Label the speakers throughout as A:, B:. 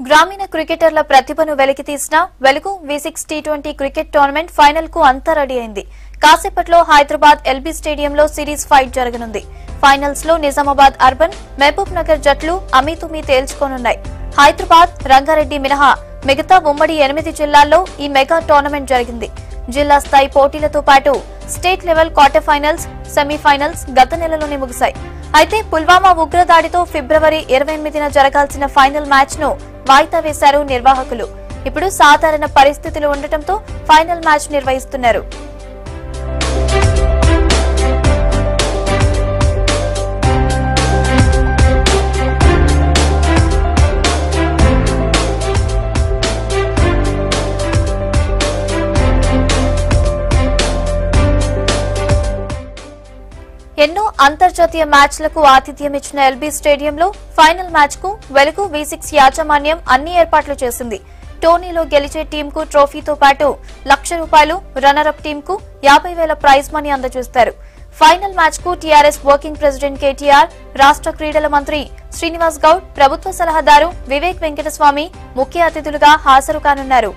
A: గ్రామీణ క్రికెటర్ల ప్రతిభను వెలికితీసిన వెలుగు V6 T20 cricket tournament final కు అంతా రెడీ అయింది. కాసేపట్లో హైదరాబాద్ ఎల్బీ స్టేడియంలో సిరీస్ ఫైట్ జరగనుంది. ఫైనల్స్ లో నిజామాబాద్ అర్బన్, మహబూబ్ నగర్ జట్లు అమీతుమీ తేల్చుకోనున్నాయి. హైదరాబాద్, రంగారెడ్డి మినహా మిగతా ఉమ్మడి 8 జిల్లాల్లో ఈ మెగా టోర్నమెంట్ జరిగింది. జిల్లా స్థాయి పోటీలతో పాటు state level quarter finals, semifinals గత నెలలోనే ముగిశాయి. అయితే పుల్వామా ఉగ్రదాడితో ఫిబ్రవరి 28న జరగాల్సిన ఫైనల్ మ్యాచ్ ను వాయిదా వేశారు నిర్వాహకులు. ఇప్పుడు సాధారణ పరిస్థితులు ఉండటంతో ఫైనల్ మ్యాచ్ నిర్వహిస్తున్నారు. ఎన్నో అంతర్జాతీయ మ్యాచ్లకు ఆతిథ్యం ఇచ్చిన ఎల్బీ స్టేడియంలో ఫైనల్ మ్యాచ్ కు వెలుగు V6 యాజమాన్యం అన్ని ఏర్పాట్లు చేసింది. టోర్నీలో గెలిచే టీంకు ట్రోఫీతో పాటు ₹1,00,000, రన్నరప్ టీంకు 50,000 ప్రైజ్ మనీ అందజేస్తారు. ఫైనల్ మ్యాచ్ కు టీఆర్ఎస్ వర్కింగ్ ప్రెసిడెంట్ కేటీఆర్, రాష్ట్ర క్రీడల మంత్రి శ్రీనివాస్ గౌడ్, ప్రభుత్వ సలహాదారు వివేక్ వెంకటస్వామి ముఖ్య అతిథులుగా హాజరు కానున్నారు.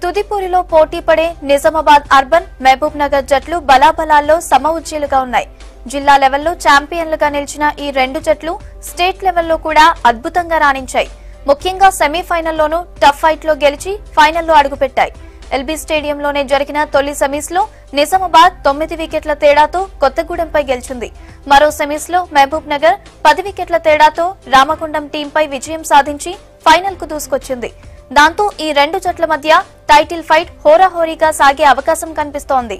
A: తుదిపూరిలో పోటీ పడే నిజామాబాద్ అర్బన్, మహబూబ్ నగర్ జట్లు బలాబలాల్లో సమఉజ్జీలుగా ఉన్నాయి. జిల్లా లెవెల్లో ఛాంపియన్లుగా నిలిచిన ఈ రెండు జట్లు స్టేట్ లెవెల్లో కూడా అద్భుతంగా రాణించాయి. ముఖ్యంగా సెమీఫైనల్లోనూ టఫ్ ఫైట్ లో గెలిచి ఫైనల్లో అడుగుపెట్టాయి. ఎల్బీ స్టేడియంలోనే జరిగిన తొలి సెమీస్ లో నిజామాబాద్ 9 వికెట్ల తేడాతో కొత్తగూడెంపై గెలిచింది. మరో సెమీస్ లో మహబూబ్ నగర్ 10 వికెట్ల తేడాతో రామగుండం టీంపై విజయం సాధించి ఫైనల్ కు దూసుకొచ్చింది. దాంతో ఈ రెండు జట్ల మధ్య టైటిల్ ఫైట్ హోరాహోరీగా సాగే అవకాశం కనిపిస్తోంది.